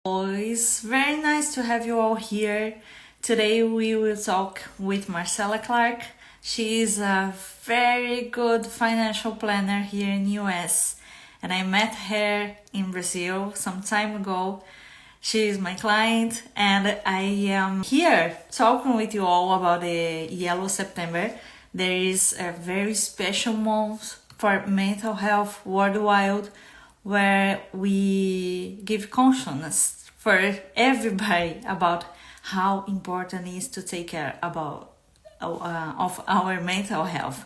It's very nice to have you all here. Today we will talk with Marcela Clark. She is a very good financial planner here in US, and I met her in Brazil some time ago. She is my client, and I am here talking with you all about the Yellow September. There is a very special month for mental health worldwide where we give consciousness for everybody about how important it is to take care of our mental health.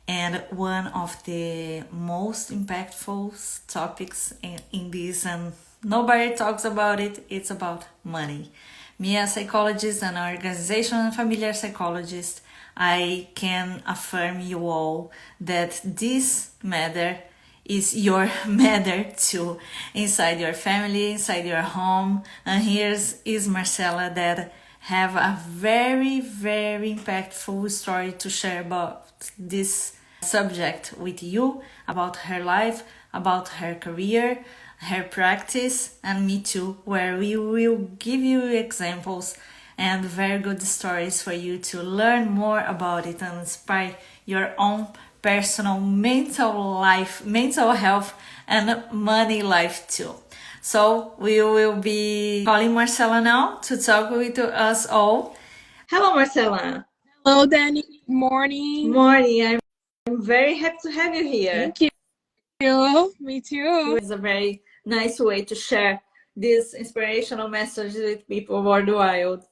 And one of the most impactful topics in this, and nobody talks about it, it's about money. Me, as a psychologist and organizational and familiar psychologist, I can affirm you all that this matter is your matter too, inside your family, inside your home. And here's is Marcela that have a very, very impactful story to share about this subject with you, about her life, about her career, her practice, and me too, where we will give you examples and very good stories for you to learn more about it and inspire your own personal mental health, and money life too. So we will be calling Marcela now to talk with us all. Hello, Marcela. Hello, Danny. Morning. Morning. I'm very happy to have you here. Thank you. Me too. It's a very nice way to share these inspirational messages with people worldwide.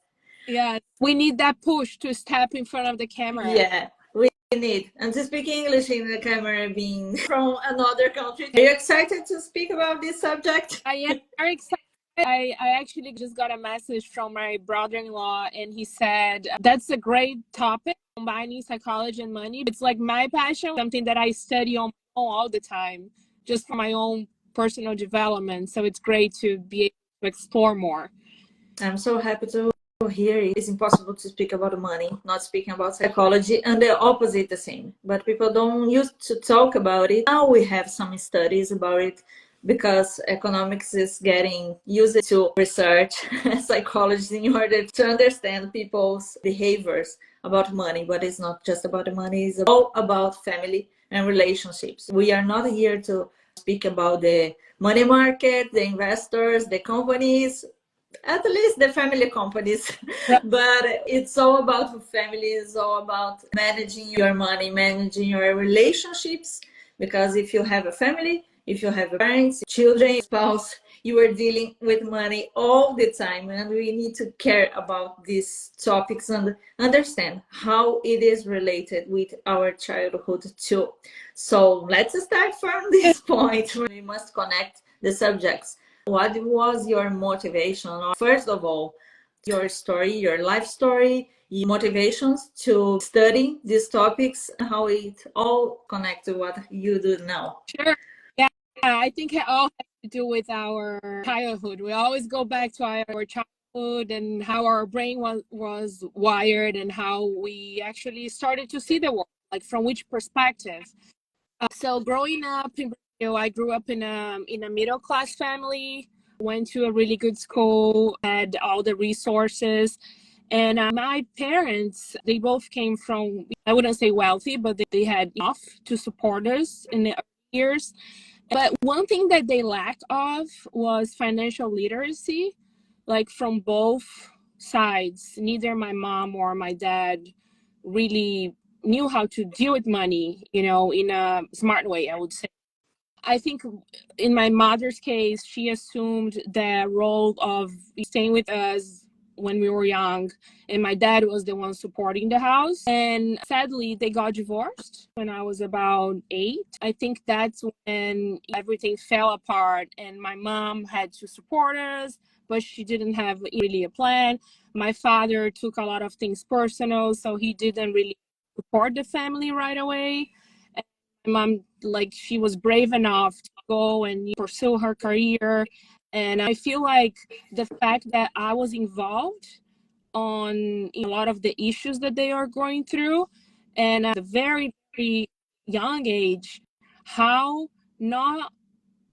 Yeah, we need that push to step in front of the camera. Yeah, we need. And to speak English in the camera being from another country. Are you excited to speak about this subject? I am very excited. I actually just got a message from my brother-in-law, and he said, that's a great topic, combining psychology and money. It's like my passion, something that I study on my own all the time, just for my own personal development. So it's great to be able to explore more. I'm so happy to hear it's impossible to speak about money, not speaking about psychology, and the opposite the same. But people don't used to talk about it. Now we have some studies about it because economics is getting used to research psychology in order to understand people's behaviors about money. But it's not just about the money, it's all about family and relationships. We are not here to speak about the money market, the investors, the companies, at least the family companies. Yeah. But it's all about family, it's all about managing your money, managing your relationships, because if you have a family, if you have parents, children, spouse, you are dealing with money all the time, and we need to care about these topics and understand how it is related with our childhood too. So let's start from this point. We must connect the subjects. What was your motivation? First of all, your story, your life story, your motivations to study these topics, how it all connects to what you do now. Sure. Yeah, I think it all has to do with our childhood. We always go back to our childhood and how our brain was wired and how we actually started to see the world, like from which perspective. So growing up in Brazil, I grew up in a middle class family, went to a really good school, had all the resources. And my parents, they both came from, I wouldn't say wealthy, but they had enough to support us in the early years. But one thing that they lacked of was financial literacy, like from both sides. Neither my mom or my dad really knew how to deal with money, in a smart way, I would say. I think in my mother's case, she assumed the role of staying with us when we were young, and my dad was the one supporting the house. And sadly, they got divorced when I was about 8. I think that's when everything fell apart, and my mom had to support us, but she didn't have really a plan. My father took a lot of things personal, so he didn't really support the family right away. And my mom, she was brave enough to go and pursue her career. And I feel like the fact that I was involved on a lot of the issues that they are going through, and at a very, very young age, how not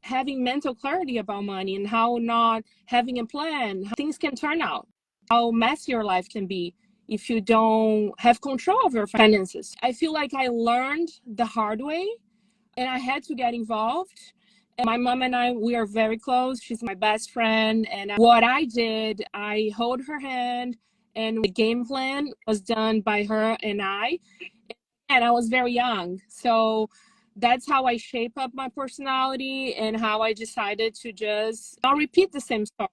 having mental clarity about money and how not having a plan, how things can turn out, how messy your life can be if you don't have control of your finances. I feel like I learned the hard way and I had to get involved. And my mom and I, we are very close. She's my best friend. And what I did, I hold her hand, and the game plan was done by her and I. And I was very young. So that's how I shape up my personality and how I decided to just not repeat the same story.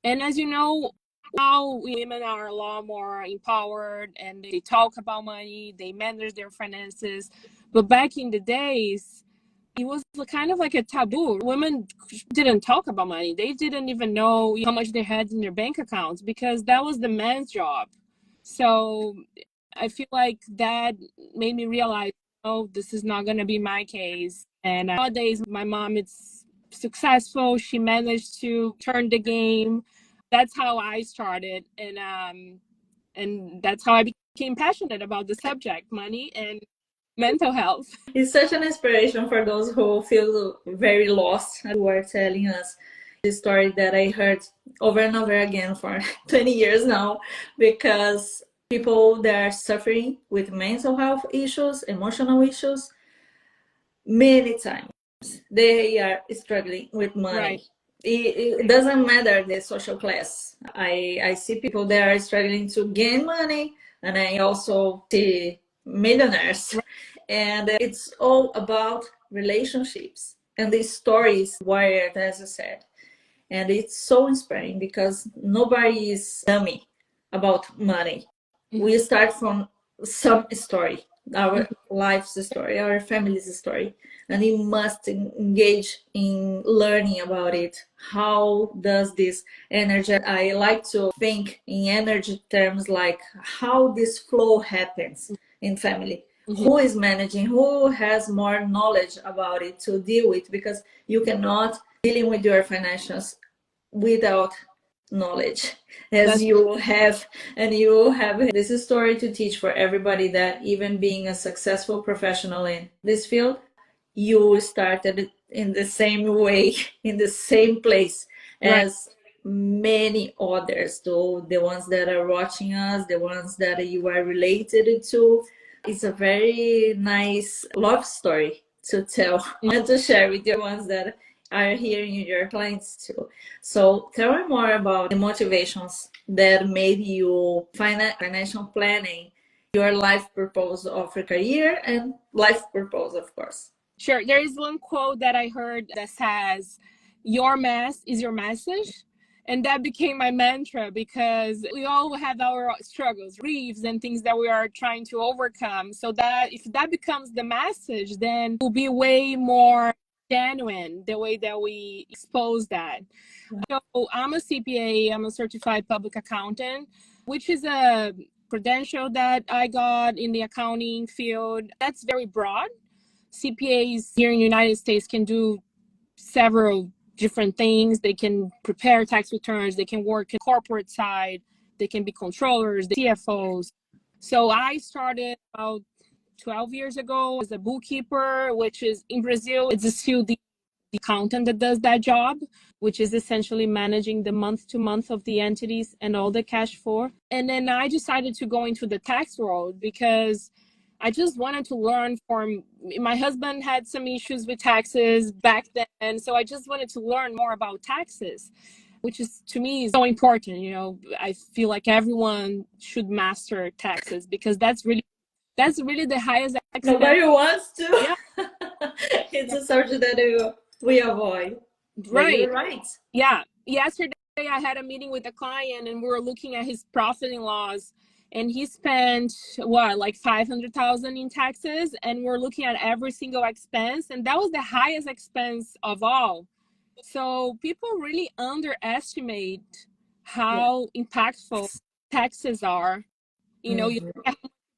And as you know, now women are a lot more empowered and they talk about money, they manage their finances. But back in the days, it was kind of like a taboo. Women didn't talk about money. They didn't even know how much they had in their bank accounts because that was the man's job. So I feel like that made me realize, oh, this is not going to be my case. And nowadays, my mom is successful. She managed to turn the game. That's how I started. And that's how I became passionate about the subject, money and mental health. It's such an inspiration for those who feel very lost. You were telling us this story that I heard over and over again for 20 years now, because people that are suffering with mental health issues, emotional issues, many times they are struggling with money. Right. It doesn't matter the social class. I see people that are struggling to gain money, and I also see millionaires. Right. And it's all about relationships. And the story is wired, as I said. And it's so inspiring because nobody is dummy about money. Mm-hmm. We start from some story, our life's story, our family's story, and we must engage in learning about it. How does this energy, I like to think in energy terms, like how this flow happens in family. Mm-hmm. Who is managing, who has more knowledge about it to deal with, because you cannot dealing with your financials without knowledge, as you have. And you have this story to teach for everybody, that even being a successful professional in this field, you started in the same way, in the same place as many others, though the ones that are watching us, the ones that you are related to. It's a very nice love story to tell and to share with the ones that are hearing your clients too. So tell me more about the motivations that made you find financial planning, your life purpose of your career and life purpose, of course. Sure. There is one quote that I heard that says, "Your mess is your message." And that became my mantra because we all have our struggles, griefs, and things that we are trying to overcome. So that if that becomes the message, then we'll be way more genuine the way that we expose that. So I'm a CPA, I'm a certified public accountant, which is a credential that I got in the accounting field. That's very broad. CPAs here in the United States can do several different things. They can prepare tax returns, they can work in corporate side, they can be controllers, CFOs. So I started about 12 years ago as a bookkeeper, which is in Brazil, it's still the accountant that does that job, which is essentially managing the month to month of the entities and all the cash flow. And then I decided to go into the tax world because I just wanted to learn from my husband had some issues with taxes back then. So I just wanted to learn more about taxes, which is to me is so important. You know, I feel like everyone should master taxes because that's really the highest expense. Nobody wants to. Yeah. It's a subject that we avoid. But you're right. Yeah. Yesterday I had a meeting with a client and we were looking at his profit and loss. And he spent like $500,000 in taxes, and we're looking at every single expense, and that was the highest expense of all. So people really underestimate how impactful taxes are. You know, you're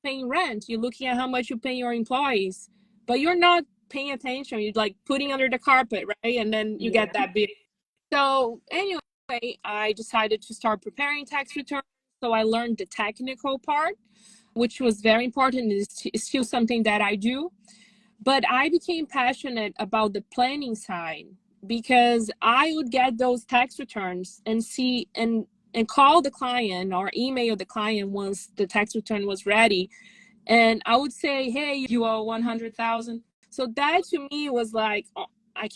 paying rent, you're looking at how much you pay your employees, but you're not paying attention. You're like putting under the carpet, right? And then you get that big. So anyway, I decided to start preparing tax returns. So I learned the technical part, which was very important. It's still something that I do. But I became passionate about the planning side, because I would get those tax returns and see and call the client or email the client once the tax return was ready, and I would say, hey, you owe 100,000. So that to me was like, oh, I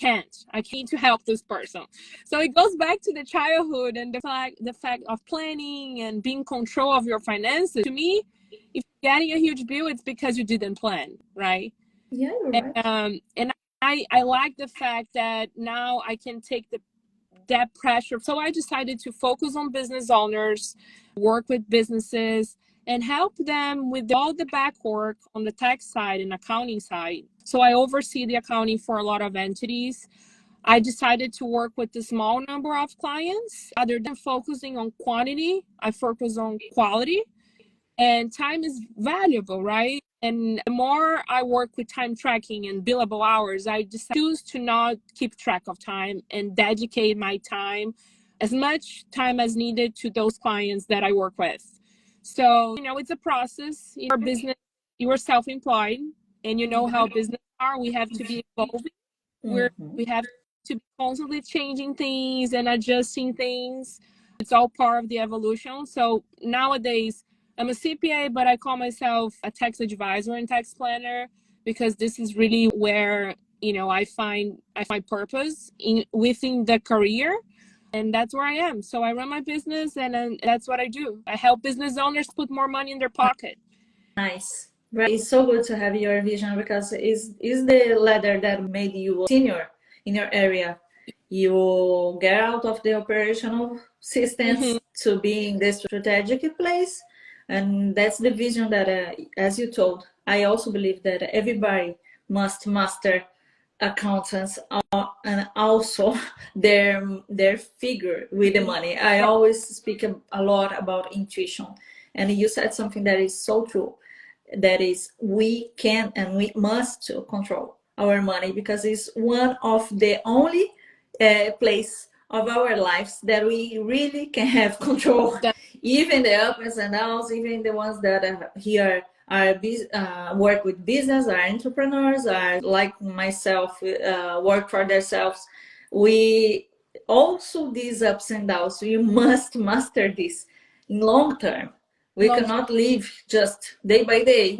need to help this person. So it goes back to the childhood and the fact of planning and being in control of your finances. To me, if you're getting a huge bill, it's because you didn't plan, right? Yeah, you're right. And I like the fact that now I can take that pressure. So I decided to focus on business owners, work with businesses, and help them with all the back work on the tax side and accounting side. So I oversee the accounting for a lot of entities. I decided to work with a small number of clients. Rather than focusing on quantity, I focus on quality. And time is valuable, right? And the more I work with time tracking and billable hours, I just choose to not keep track of time and dedicate my time, as much time as needed, to those clients that I work with. So, it's a process. In our business, you are self-employed, and you know how business are. We have to be evolving. We have to be constantly changing things and adjusting things. It's all part of the evolution. So nowadays, I'm a CPA, but I call myself a tax advisor and tax planner, because this is really where I find purpose within the career, and that's where I am. So I run my business, and that's what I do. I help business owners put more money in their pocket. Nice. Right. It's so good to have your vision, because it's the ladder that made you a senior in your area. You get out of the operational systems to be in the strategic place. And that's the vision that, as you told, I also believe that everybody must master accountants and also their figure with the money. I always speak a lot about intuition. And you said something that is so true. That is, we can and we must control our money, because it's one of the only place of our lives that we really can have control. Even the ups and downs, even the ones that here are work with business, are entrepreneurs, are like myself, work for themselves. We also, these ups and downs, we must master this in long term. We cannot live just day by day,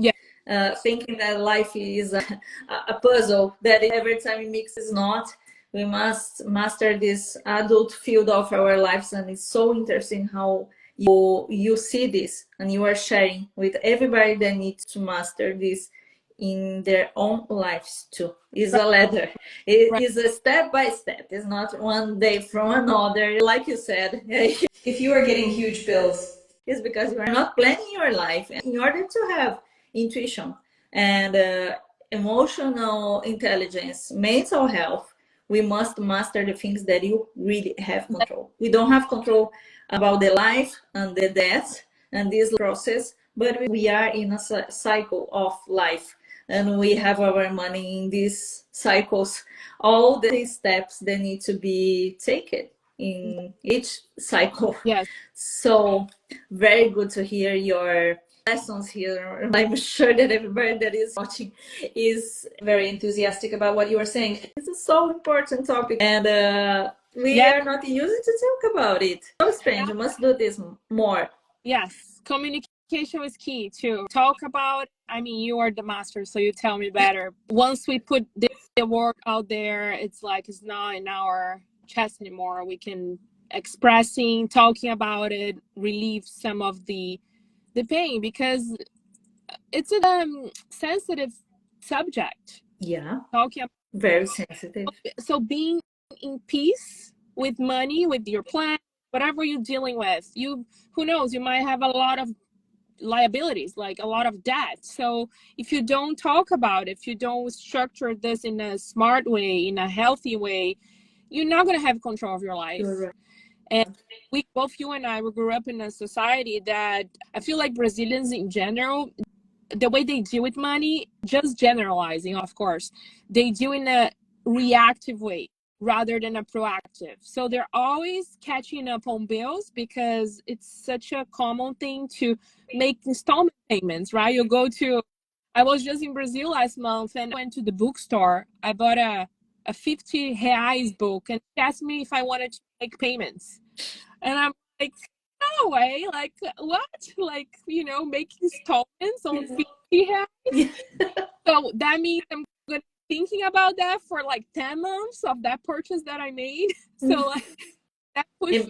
thinking that life is a puzzle that every time it mixes not. We must master this adult field of our lives, and it's so interesting how you see this and you are sharing with everybody that needs to master this in their own lives too. It's a ladder. It is a step by step. It's not one day from another. Like you said, if you are getting huge bills, it's because you are not planning your life. And in order to have intuition and emotional intelligence, mental health, we must master the things that you really have control. We don't have control about the life and the death and this process, but we are in a cycle of life, and we have our money in these cycles. All the steps that need to be taken in each cycle. Yes. So very good to hear your lessons here. I'm sure that everybody that is watching is very enthusiastic about what you are saying. It's a so important topic, and we are not used to talk about it. So strange. You must do this more. Yes, communication is key too. Talk about, you are the master, so you tell me better. Once we put the work out there, it's not in our chest anymore. We can talking about it, relieve some of the pain, because it's a sensitive subject. Yeah. Talking about, very sensitive. So being in peace with money, with your plan, whatever you're dealing with, who knows, you might have a lot of liabilities, like a lot of debt. So if you don't talk about it, if you don't structure this in a smart way, in a healthy way, you're not going to have control of your life. Right. And both you and I, we grew up in a society that I feel like Brazilians in general, the way they deal with money, just generalizing, of course, they deal in a reactive way rather than a proactive. So they're always catching up on bills, because it's such a common thing to make installment payments, right? I was just in Brazil last month and went to the bookstore. I bought a a 50 reais book, and she asked me if I wanted to make payments. And I'm like, no way, like what? Like, making installments on 50 reais? So that means I'm gonna be thinking about that for like 10 months of that purchase that I made. So like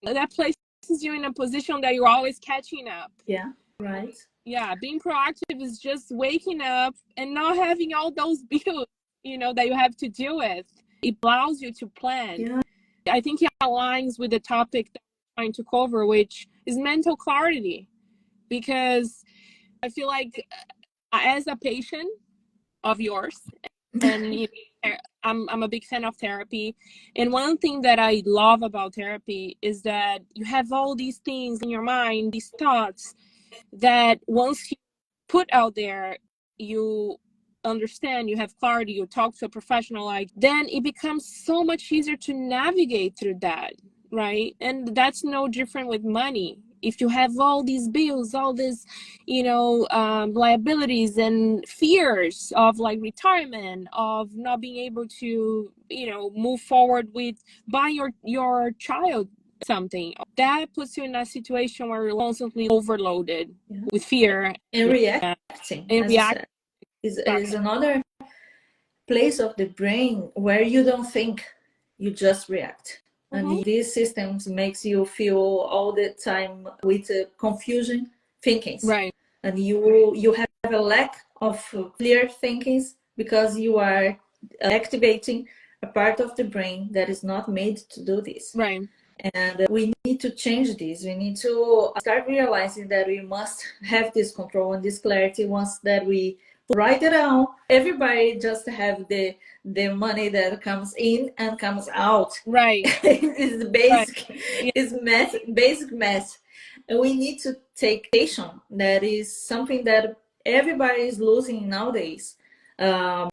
that places you in a position that you're always catching up. Yeah, right. Yeah, being proactive is just waking up and not having all those bills, that you have to deal with. It allows you to plan. Yeah. I think it aligns with the topic that we're trying to cover, which is mental clarity. Because I feel like as a patient of yours, and I'm a big fan of therapy, and one thing that I love about therapy is that you have all these things in your mind, these thoughts, that once you put out there, you understand, you have clarity, you talk to a professional, like, then it becomes so much easier to navigate through that, right? And that's no different with money. If you have all these bills, all these liabilities and fears of like retirement, of not being able to move forward with buying your child something, that puts you in a situation where you're constantly overloaded with fear and reacting, and as you said, is another place of the brain where you don't think, you just react. And these systems makes you feel all the time with confusion thinkings, right? And you have a lack of clear thinkings because you are activating a part of the brain that is not made to do this, right? And we need to change this. We need to start realizing that we must have this control and this clarity once that we write it down. Everybody just have the money that comes in and comes out. Right. It's the basic, right. It's math, basic math. And we need to take action. That is something that everybody is losing nowadays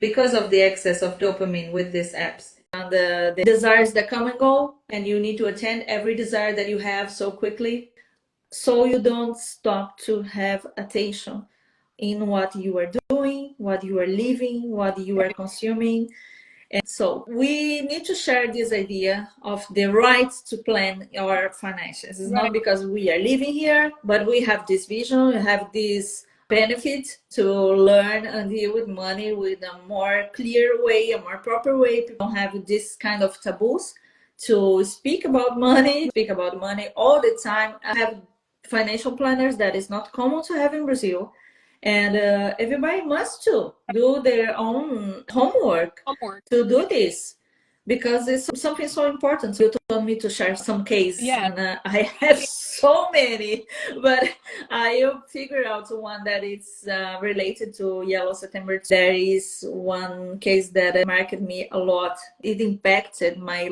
because of the excess of dopamine with these apps. And the desires that come and go, and you need to attend every desire that you have so quickly, so you don't stop to have attention in what you are doing, what you are living, what you are consuming. And so we need to share this idea of the right to plan our finances. It's not because we are living here, but we have this vision, we have this benefit to learn and deal with money with a more clear way, a more proper way. People don't have this kind of taboos to speak about money all the time. I have financial planners that is not common to have in Brazil. And everybody must too do their own homework to do this, because it's something so important. You told me to share some case, and I have so many, but I'll figure out one that is related to Yellow September. There is one case that marked me a lot. It impacted my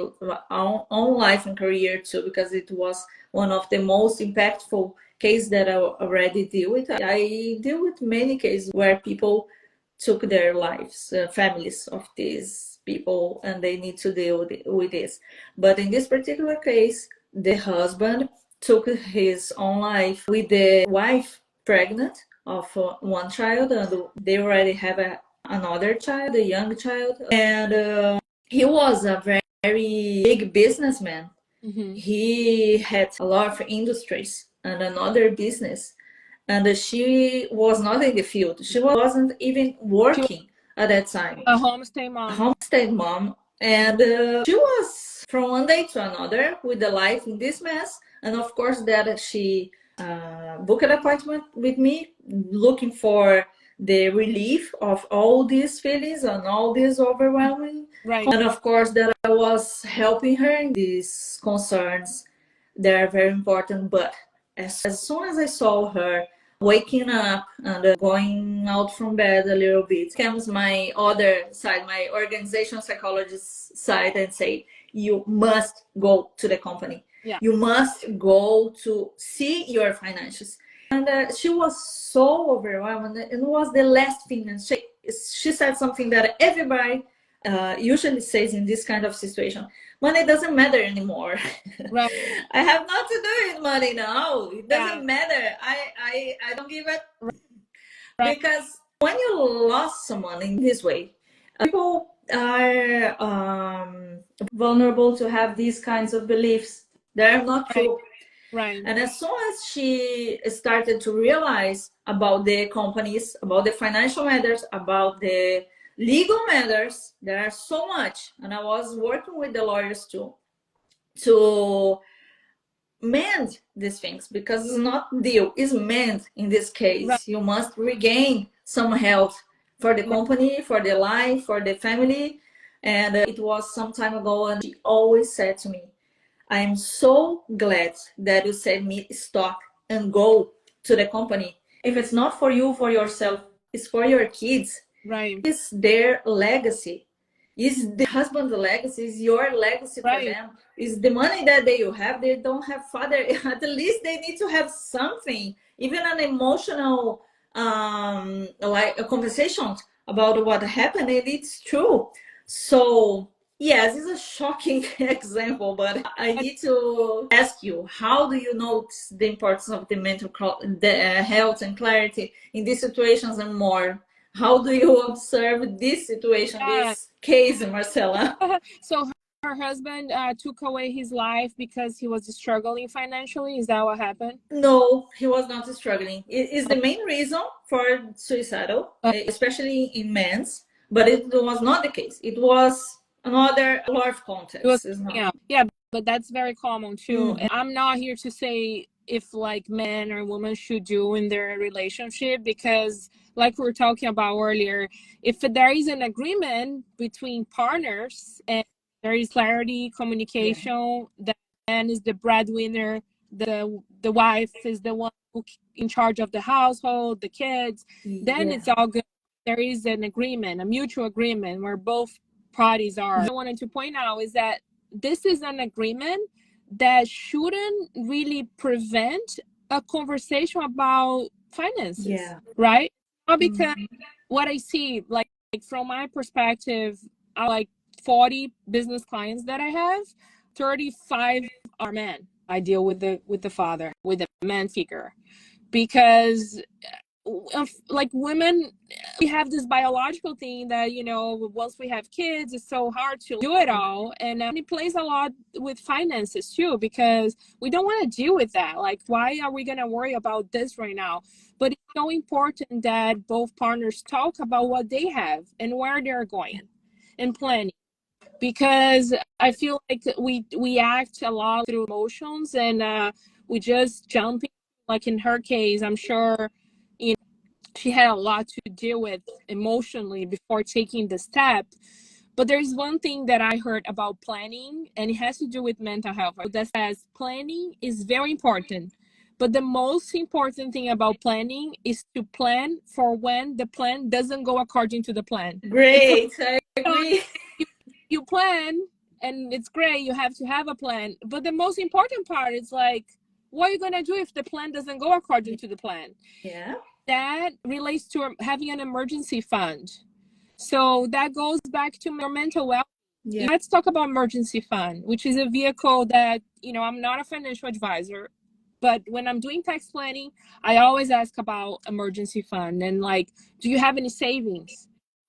own life and career too, because it was one of the most impactful case that I already deal with. I deal with many cases where people took their lives, families of these people, and they need to deal with this. But in this particular case, the husband took his own life with the wife pregnant of one child, and they already have another child, a young child. And he was a very, very big businessman. He had a lot of industries and another business, and she was not in the field. She wasn't even working at that time. A homestay mom. And she was from one day to another with the life in this mess. And of course that she booked an appointment with me, looking for the relief of all these feelings and all this overwhelming. Right. And of course that I was helping her in these concerns. They're very important. But as soon as I saw her waking up and going out from bed a little bit, comes my other side, my organization psychologist side, and say, you must go to the company. You must go to see your financials. And she was so overwhelmed, and it was the last thing. And she said something that everybody usually says in this kind of situation: money doesn't matter anymore. Right. I have not to do with money now. It doesn't matter. I don't give it. Because when you lost someone in this way, people are vulnerable to have these kinds of beliefs. They're not true. Right. And as soon as she started to realize about the companies, about the financial matters, about the legal matters, there are so much. And I was working with the lawyers too to mend these things, because it's not deal, it's mend in this case. Right. You must regain some health for the company, for the life, for the family. And it was some time ago, and she always said to me, I am so glad that you said me stop and go to the company. If it's not for you, for yourself, it's for your kids. Right. It's their legacy. Is the husband's legacy, is your legacy for Right. them. Is the money that they have, they don't have father. At least they need to have something, even an emotional like a conversation about what happened, and it's true. So yes, it's a shocking example, but I need to ask you, how do you notice the importance of the health and clarity in these situations and more? How do you observe this situation, Yeah. this case, Marcela? So her husband took away his life because he was struggling financially. Is that what happened? No, he was not struggling. It is the main reason for suicidal, especially in men's, but it was not the case. It was another large It was, context. It's not. yeah, but that's very common too. Mm. And I'm not here to say if like men or women should do in their relationship, because like we were talking about earlier, if there is an agreement between partners and there is clarity, communication, the man is the breadwinner, the wife is the one who in charge of the household, the kids, then it's all good. There is an agreement, a mutual agreement where both parties are. What I wanted to point out is that this is an agreement that shouldn't really prevent a conversation about finances, right? Not because what I see, like from my perspective, I like 40 business clients that I have, 35 are men. I deal with the father, with the man figure, because like women, we have this biological thing that, you know, once we have kids, it's so hard to do it all. And it plays a lot with finances too, because we don't want to deal with that. Like, why are we going to worry about this right now? But it's so important that both partners talk about what they have and where they're going and planning, because I feel like we act a lot through emotions, and we just jump in. Like in her case, I'm sure, you know, she had a lot to deal with emotionally before taking the step. But there's one thing that I heard about planning, and it has to do with mental health. That says planning is very important. But the most important thing about planning is to plan for when the plan doesn't go according to the plan. Great, I agree. You plan, and it's great, you have to have a plan. But the most important part is like, what are you going to do if the plan doesn't go according to the plan? Yeah. That relates to having an emergency fund. So that goes back to your mental well. Yeah. Let's talk about emergency fund, which is a vehicle that, you know, I'm not a financial advisor, but when I'm doing tax planning, I always ask about emergency fund and like, do you have any savings?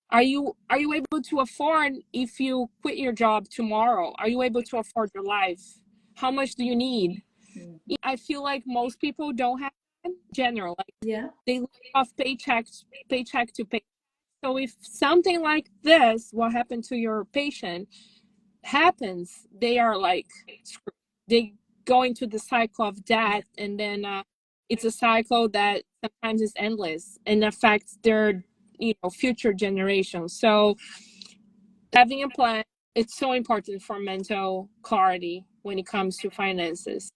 Are you able to afford if you quit your job tomorrow? Are you able to afford your life? How much do you need? I feel like most people don't have in general. Like, they live off paycheck to paycheck. So if something like this, what happened to your patient, happens, they are like, they go into the cycle of death, and then it's a cycle that sometimes is endless and affects their, you know, future generations. So having a plan, it's so important for mental clarity when it comes to finances.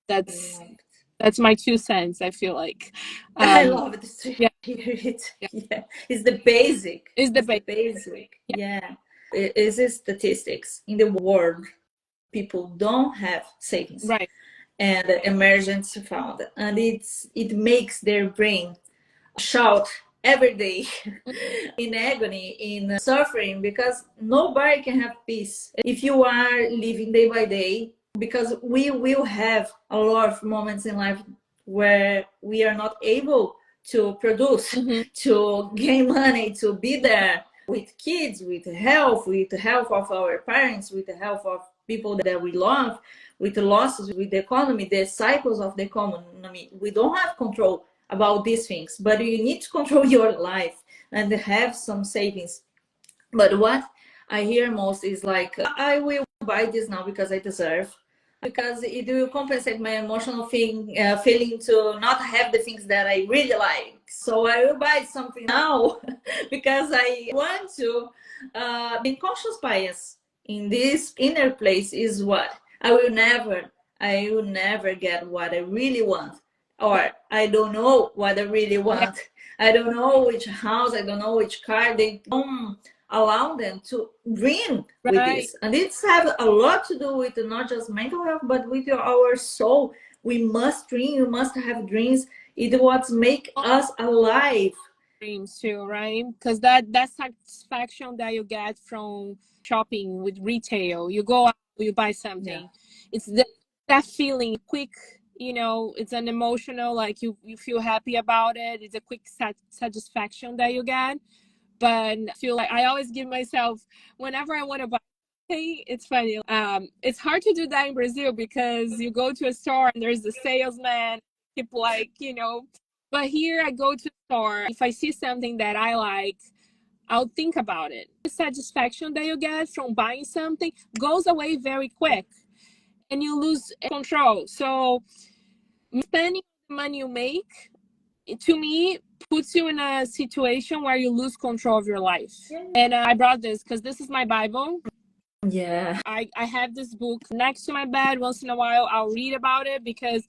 That's my 2 cents, I feel like. I love this to yeah. hear it. Yeah. It's the basic. It's the basic. Yeah. It is statistics. In the world, people don't have savings. Right. And emergency fund. And it makes their brain shout every day in agony, in suffering, because nobody can have peace if you are living day by day, because we will have a lot of moments in life where we are not able to produce, to gain money, to be there with kids, with the health of our parents, with the health of people that we love, with the losses, with the economy, the cycles of the economy. We don't have control about these things, but you need to control your life and have some savings. But what I hear most is like, I will buy this now because I deserve, because it will compensate my emotional feeling to not have the things that I really like. So I will buy something now because I want to. Being conscious bias in this inner place is what I will never get what I really want, or I don't know what I really want. I don't know which house, I don't know which car. They don't allow them to dream with this, and it's have a lot to do with not just mental health but with our soul. We must dream, we must have dreams. It what make us alive. Dreams too, right? Because that satisfaction that you get from shopping with retail, you go out, you buy something, it's that feeling quick, it's an emotional, like you feel happy about it. It's a quick satisfaction that you get. But I feel like I always give myself, whenever I want to buy something, it's funny. It's hard to do that in Brazil because you go to a store and there's the salesman, people like, but here I go to the store. If I see something that I like, I'll think about it. The satisfaction that you get from buying something goes away very quick and you lose control. So spending the money you make, to me, puts you in a situation where you lose control of your life. And I brought this because this is my Bible. I have this book next to my bed. Once in a while I'll read about it because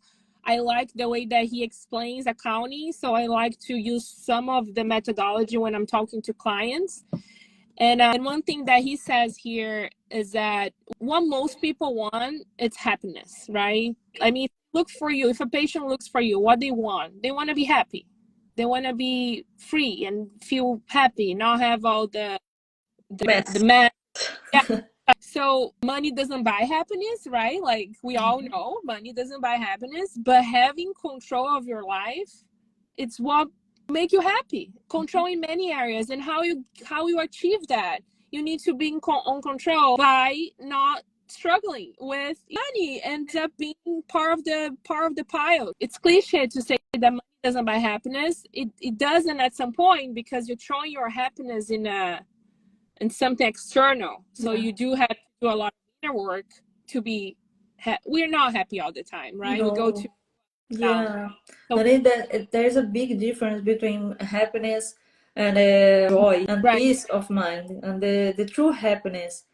I like the way that he explains accounting. So I like to use some of the methodology when I'm talking to clients. And one thing that he says here is that what most people want, it's happiness, right? I mean, if a patient looks for you, what they want to be happy. They want to be free and feel happy, not have all the mess. Yeah. So money doesn't buy happiness, right? Like we all know money doesn't buy happiness, but having control of your life, it's what make you happy. Control in many areas. And how you achieve that, you need to be on control by not struggling with money. Ends up being part of the pile. It's cliche to say that money doesn't buy happiness. It doesn't at some point, because you're throwing your happiness in something external. So you do have to do a lot of inner work to be we're not happy all the time, right? No. We go to So there's a big difference between happiness and joy and peace of mind. And the true happiness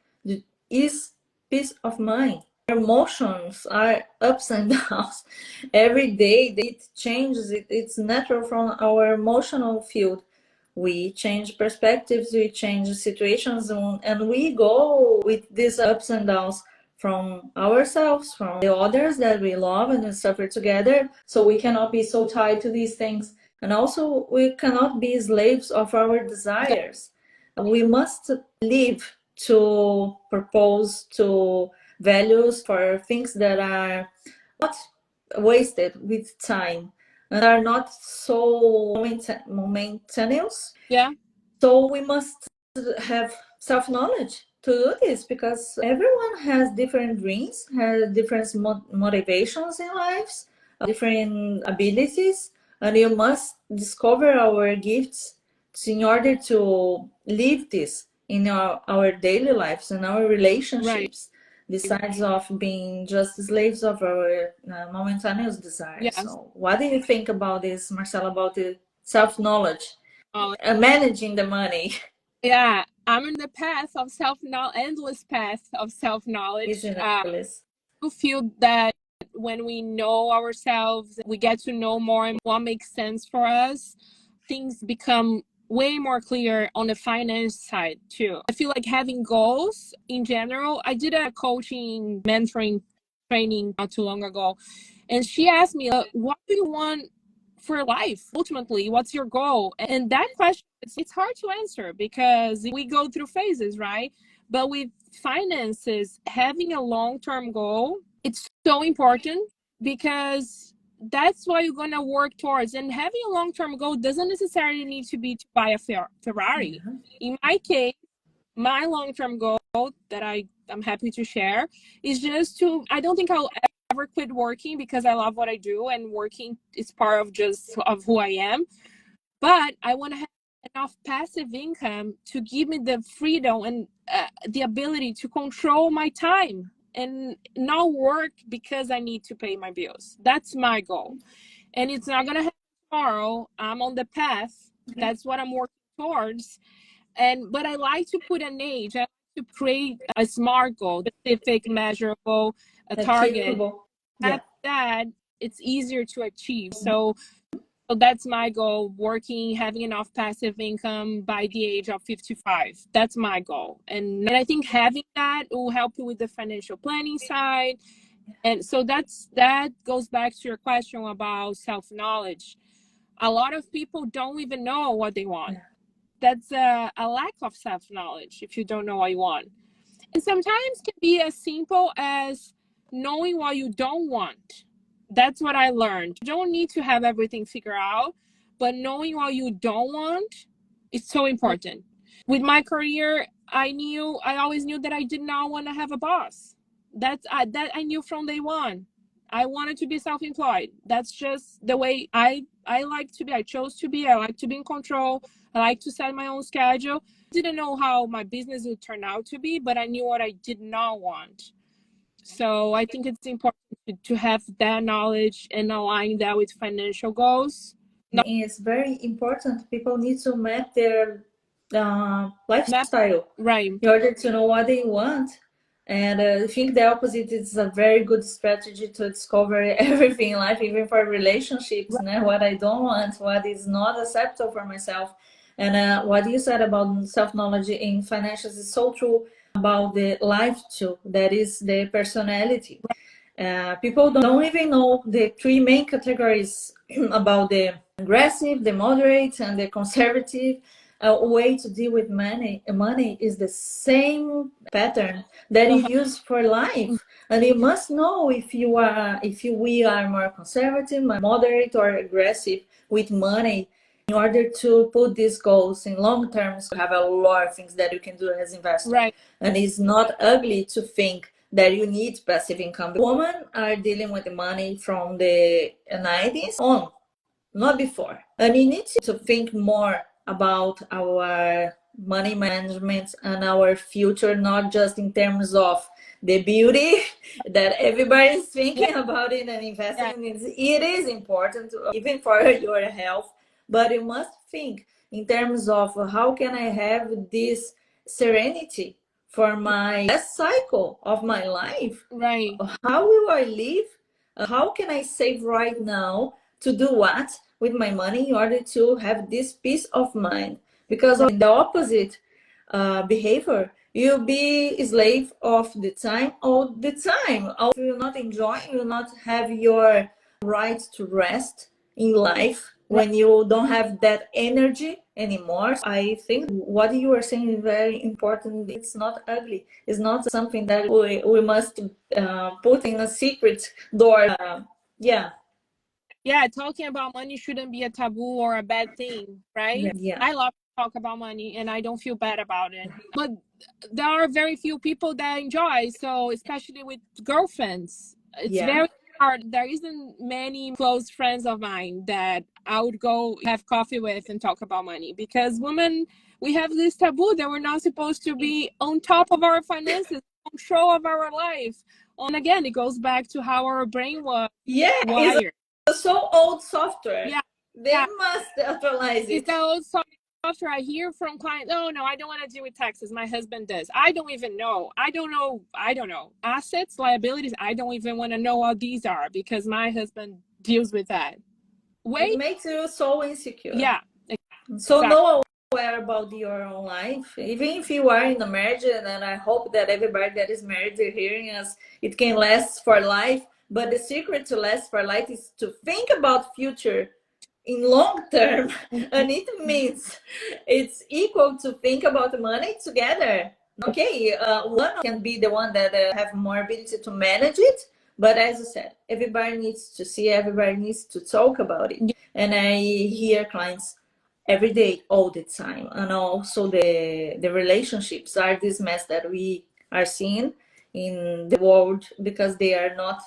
is peace of mind. Our emotions are ups and downs every day. It changes. It's natural from our emotional field. We change perspectives, we change situations, and we go with these ups and downs from ourselves, from the others that we love and we suffer together. So we cannot be so tied to these things. And also, we cannot be slaves of our desires. We must live to purpose, to values, for things that are not wasted with time and are not so momentous. So we must have self-knowledge to do this, because everyone has different dreams, has different motivations in lives, different abilities, and you must discover our gifts in order to live this in our daily lives and our relationships, besides of being just slaves of our momentous desires. So what do you think about this, Marcela, about the self-knowledge, managing the money? Yeah, I'm in the path of endless path of self-knowledge. I feel that when we know ourselves, we get to know more and what makes sense for us, things become way more clear on the finance side too. I feel like having goals in general. I did a coaching mentoring training not too long ago, and she asked me, what do you want for life? Ultimately, what's your goal? And that question, it's hard to answer because we go through phases, right? But with finances, having a long-term goal, it's so important, because that's what you're gonna work towards. And having a long-term goal doesn't necessarily need to be to buy a Ferrari. In my case, my long-term goal that I'm happy to share is just to, I don't think I'll ever quit working because I love what I do and working is part of just of who I am. But I want to have enough passive income to give me the freedom and the ability to control my time and not work because I need to pay my bills. That's my goal. And it's not going to happen tomorrow. I'm on the path. That's what I'm working towards. But I like to put an age. I like to create a SMART goal, specific, measurable, a target. Achievable. After that, it's easier to achieve. So that's my goal, working, having enough passive income by the age of 55. That's my goal. And I think having that will help you with the financial planning side. And so that goes back to your question about self-knowledge. A lot of people don't even know what they want. That's a lack of self-knowledge if you don't know what you want. And sometimes can be as simple as knowing what you don't want. That's what I learned. You don't need to have everything figured out, but knowing what you don't want is so important. With my career, I always knew that I did not want to have a boss. That I knew from day one. I wanted to be self-employed. That's just the way I like to be. I chose to be. I like to be in control. I like to set my own schedule. Didn't know how my business would turn out to be, but I knew what I did not want. So I think it's important to have that knowledge and align that with financial goals. It's very important. People need to map their lifestyle, right, in order to know what they want. And I think the opposite is a very good strategy to discover everything in life, even for relationships, what I don't want, what is not acceptable for myself. And what you said about self-knowledge in financials is so true about the life too. That is the personality. People don't even know the three main categories about the aggressive, the moderate, and the conservative. Way to deal with money. Money is the same pattern that is used for life, and you must know if we are more conservative, more moderate, or aggressive with money. In order to put these goals in long term, you have a lot of things that you can do as investor. Right. And it's not ugly to think that you need passive income. Women are dealing with the money from the 90s on, not before. And you need to think more about our money management and our future, not just in terms of the beauty that everybody is thinking about it and investing in. It is important, even for your health, but you must think in terms of how can I have this serenity for my last cycle of my life? Right. How will I live? How can I save right now to do what with my money in order to have this peace of mind? Because in the opposite behavior, you'll be a slave of the time all the time. You will not enjoy, you will not have your right to rest in life when you don't have that energy anymore. I think what you are saying is very important. It's not ugly. It's not something that we must put in a secret door. Yeah, talking about money shouldn't be a taboo or a bad thing, right? Yeah. I love to talk about money and I don't feel bad about it. But there are very few people that enjoy, so especially with girlfriends. It's very hard. There isn't many close friends of mine that I would go have coffee with and talk about money, because women, we have this taboo that we're not supposed to be on top of our finances, control of our life. And again, it goes back to how our brain was wired. So old software. Yeah. They must actualize it. It's the old software. I hear from clients, oh no, I don't want to deal with taxes. My husband does. I don't even know. I don't know. Assets, liabilities, I don't even want to know what these are because my husband deals with that. It makes you so insecure. Yeah. So no aware about your own life. Even if you are in a marriage, and I hope that everybody that is married is hearing us, it can last for life. But the secret to last for life is to think about future in long term. And it means it's equal to think about money together. Okay, one can be the one that have more ability to manage it, But as I said, everybody needs to see, everybody needs to talk about it. And I hear clients every day, all the time. And also the relationships are this mess that we are seeing in the world, because they are not,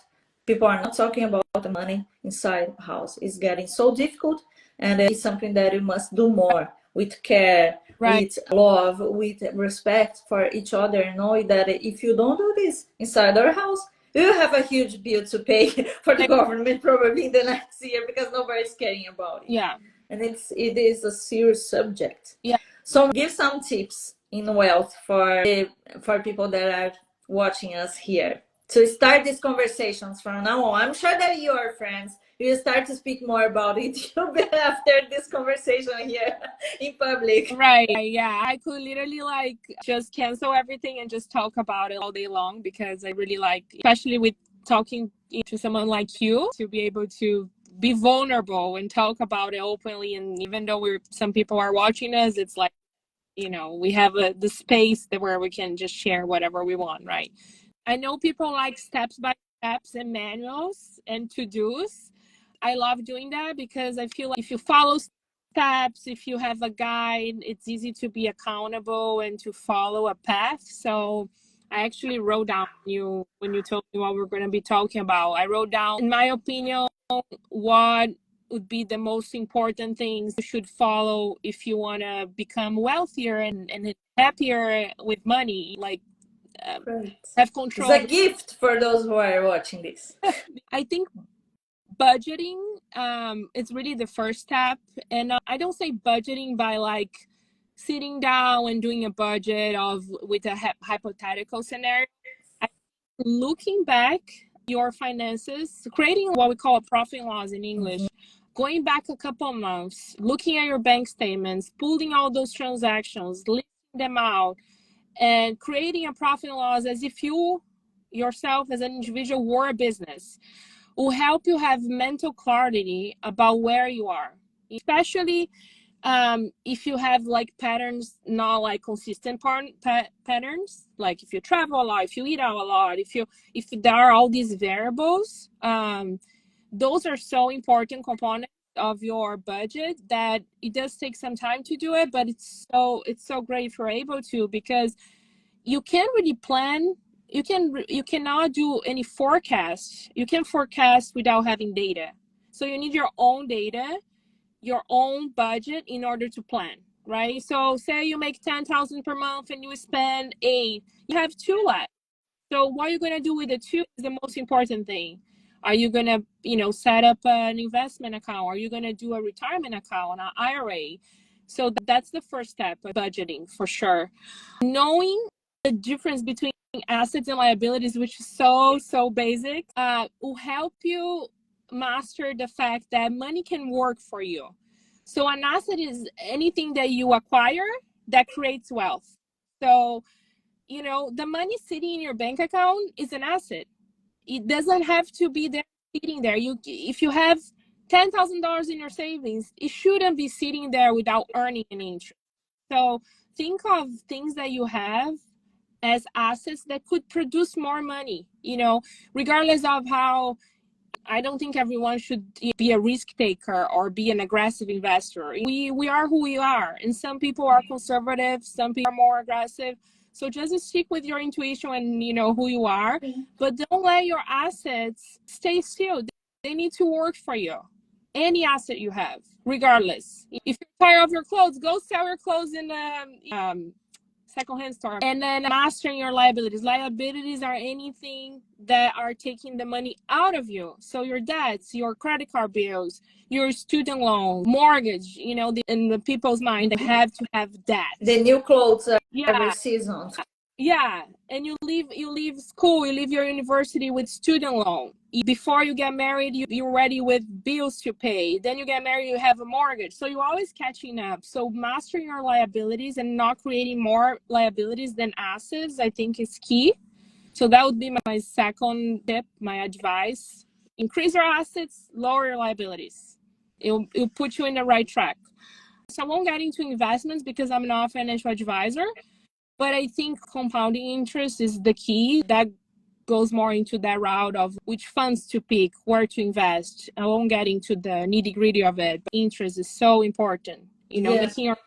people are not talking about the money inside the house. It's getting so difficult, and it's something that we must do more with care, with love, with respect for each other, and knowing that if you don't do this inside our house, we will have a huge bill to pay for the government probably in the next year, because nobody's caring about it. Yeah. And it is a serious subject. Yeah. So give some tips in wealth for people that are watching us here to start these conversations from now on. I'm sure that your friends will start to speak more about it after this conversation here in public. Right. Yeah. I could literally like just cancel everything and just talk about it all day long, because I really like, especially with talking to someone like you, to be able to be vulnerable and talk about it openly. And even though some people are watching us, it's like, you know, we have the space where we can just share whatever we want, right? I know people like steps by steps and manuals and to-dos. I love doing that because I feel like if you follow steps, if you have a guide, it's easy to be accountable and to follow a path. So I actually wrote down when you told me what we're going to be talking about. I wrote down, in my opinion, what would be the most important things you should follow if you want to become wealthier and happier with money, like have control. It's a gift for those who are watching this. I think budgeting, it's really the first step. And I don't say budgeting by like sitting down and doing a budget with a hypothetical scenario. Looking back your finances, creating what we call a profit and loss in English, going back a couple of months, looking at your bank statements, pulling all those transactions, listing them out, and creating a profit and loss as if you yourself as an individual were a business, will help you have mental clarity about where you are, especially if you have like patterns, not like consistent patterns, like if you travel a lot, if you eat out a lot, if there are all these variables, those are so important components of your budget that it does take some time to do it, but it's so great if you're able to, because you can't really plan. You cannot do any forecast. You can forecast without having data. So you need your own data, your own budget in order to plan, right? So say you make 10,000 per month and you spend 8, you have 2 left. So what you're going to do with the 2 is the most important thing. Are you going to, set up an investment account? Are you going to do a retirement account, an IRA? So that's the first step of budgeting for sure. Knowing the difference between assets and liabilities, which is so basic, will help you master the fact that money can work for you. So an asset is anything that you acquire that creates wealth. So, the money sitting in your bank account is an asset. It doesn't have to be there sitting there. If you have $10,000 in your savings, it shouldn't be sitting there without earning an interest. So think of things that you have as assets that could produce more money, regardless of how. I don't think everyone should be a risk taker or be an aggressive investor. We are who we are, and some people are conservative, some people are more aggressive. So just stick with your intuition and who you are, but don't let your assets stay still. They need to work for you. Any asset you have, regardless. If you're tired of your clothes, go sell your clothes in secondhand store. And then mastering your liabilities. Liabilities are anything that are taking the money out of you. So your debts, your credit card bills, your student loan, mortgage, in the people's mind, they have to have debt. The new clothes every season. Yeah, and you leave school, you leave your university with student loan. Before you get married, you're ready with bills to pay. Then you get married, you have a mortgage. So you're always catching up. So mastering your liabilities and not creating more liabilities than assets, I think is key. So that would be my second tip, my advice. Increase your assets, lower your liabilities. It'll put you in the right track. So I won't get into investments because I'm not a financial advisor. But I think compounding interest is the key. That goes more into that route of which funds to pick, where to invest. I won't get into the nitty gritty of it, but interest is so important. Making your.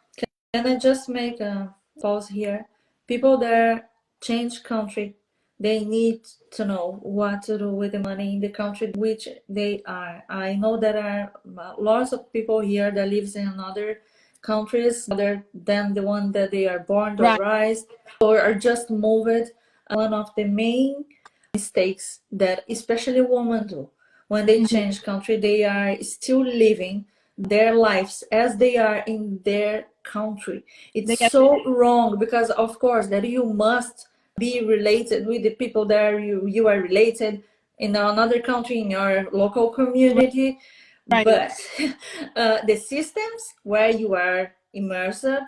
Can I just make a pause here? People that change country, they need to know what to do with the money in the country which they are. I know there are lots of people here that lives in other countries other than the one that they are born or Right. raised or are just moved. One of the main mistakes that especially women do when they change country, they are still living their lives as they are in their country. It's so wrong because of course that you must be related with the people that you are related in another country in your local community, Right. but the systems where you are immersed,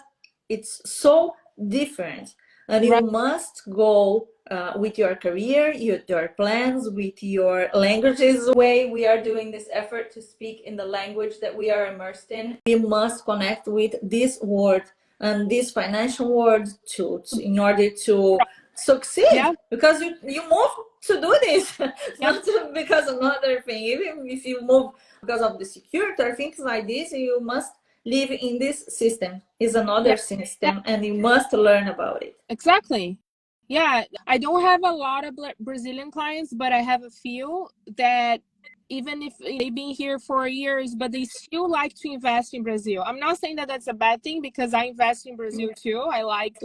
it's so different, and you Right. must go with your career, your plans, with your languages. Way we are doing this effort to speak in the language that we are immersed in, we must connect with this world and this financial world too, in order to succeed. Yeah. Because you move to do this, Yeah. not because of another thing. Even if you move because of the security or things like this, you must live in this system. Is another system, and you must learn about it. Exactly. Yeah, I don't have a lot of Brazilian clients, but I have a few that even if they've been here for years, but they still like to invest in Brazil. I'm not saying that that's a bad thing because I invest in Brazil too. I like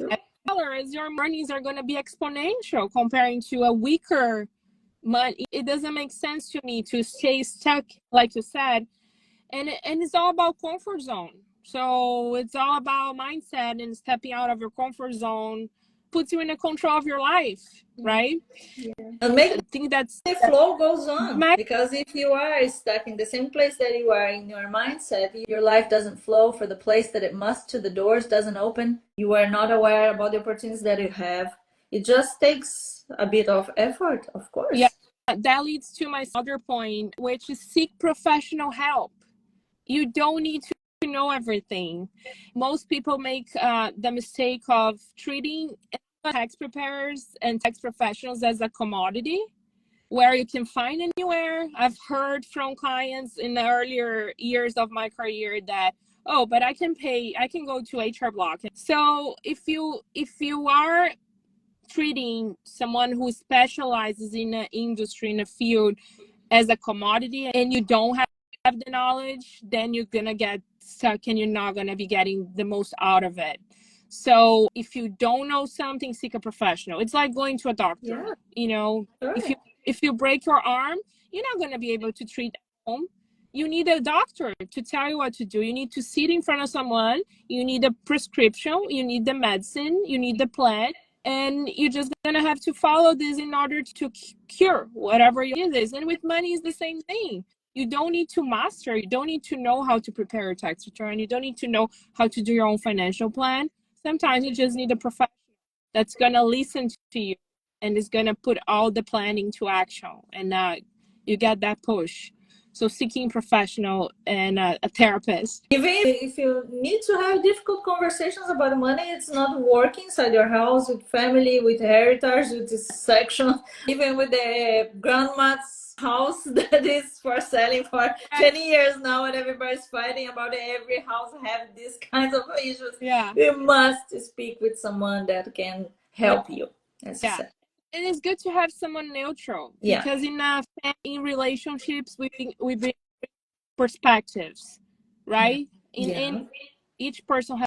dollars. Your earnings are going to be exponential comparing to a weaker money. It doesn't make sense to me to stay stuck, like you said, and it's all about comfort zone. So it's all about mindset and stepping out of your comfort zone puts you in the control of your life, right? And make I think that's the flow goes on, my. because if you are stuck in the same place that you are in your mindset, your life doesn't flow for the place that it must to. The doors doesn't open. You are not aware about the opportunities that you have. It just takes a bit of effort, of course. Yeah, that leads to my other point, which is seek professional help. You don't need to know everything. Most people make the mistake of treating tax preparers and tax professionals as a commodity where you can find anywhere. I've heard from clients in the earlier years of my career that, oh, but I can go to HR Block. So if you are treating someone who specializes in an industry, in a field, as a commodity and you don't have the knowledge, then you're gonna get stuck and you're not gonna be getting the most out of it. So if you don't know something, seek a professional. It's like going to a doctor. Sure. If you break your arm, you're not gonna be able to treat at home. You need a doctor to tell you what to do. You need to sit in front of someone. You need a prescription. You need the medicine. You need the plan. And you're just gonna have to follow this in order to cure whatever it is. And with money, is the same thing. You don't need to master. You don't need to know how to prepare a tax return. You don't need to know how to do your own financial plan. Sometimes you just need a professional that's gonna listen to you and is gonna put all the plan into action. And you get that push. So seeking professional and a therapist. Even if you need to have difficult conversations about money, it's not working inside your house with family, with heritage, with this section, even with the grandma's house that is for selling for 20 years now, and everybody's fighting about it. Every house have these kinds of issues. Yeah. You must speak with someone that can help you. As you said. And it's good to have someone neutral because in relationships we bring perspectives, right? In each person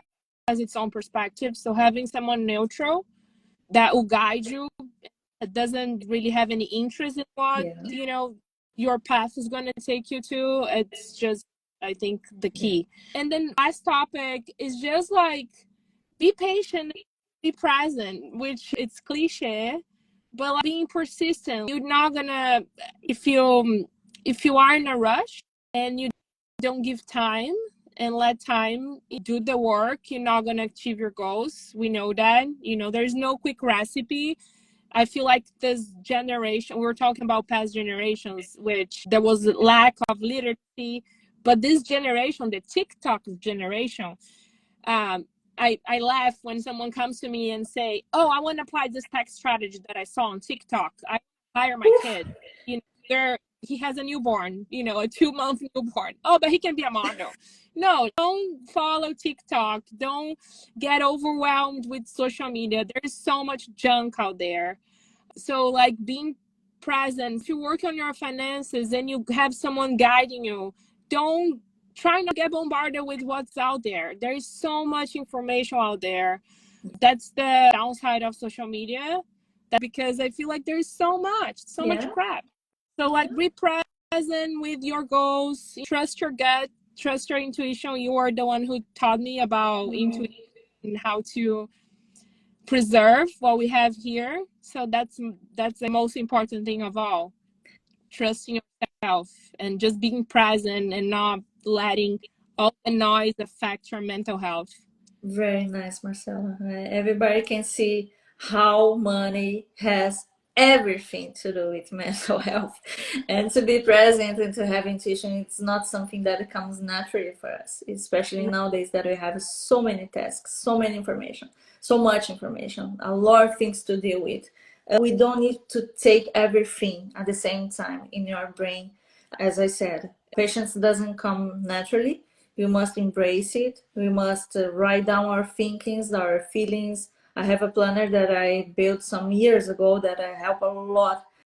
has its own perspective. So having someone neutral that will guide you, that doesn't really have any interest in what your path is going to take you to. It's just, I think, the key. And then last topic is just like be patient, be present, which it's cliche, but like being persistent. You're not gonna if you are in a rush and you don't give time and let time do the work, you're not gonna achieve your goals. We know that. There's no quick recipe. I feel like this generation, we were talking about past generations, which there was a lack of literacy, but this generation, the TikTok generation, I laugh when someone comes to me and say, oh, I want to apply this tax strategy that I saw on TikTok. I hire my kid. You know, he has a newborn, you know, a 2-month newborn. Oh, but he can be a model. No, don't follow TikTok. Don't get overwhelmed with social media. There's so much junk out there. So like being present, if you work on your finances and you have someone guiding you, don't try not to get bombarded with what's out there. There is so much information out there. That's the downside of social media, because I feel like there's so much crap. So like be present with your goals, trust your gut, trust your intuition. You are the one who taught me about intuition and how to preserve what we have here. So that's the most important thing of all. Trusting yourself and just being present and not letting all the noise affect your mental health. Very nice, Marcela. Everybody can see how money has everything to do with mental health. And to be present and to have intuition, it's not something that comes naturally for us, especially nowadays that we have so many tasks, so many information, so much information, a lot of things to deal with. We don't need to take everything at the same time in your brain. As I said, patience doesn't come naturally. We must embrace it. We must write down our thinkings, our feelings. I have a planner that I built some years ago that I help a lot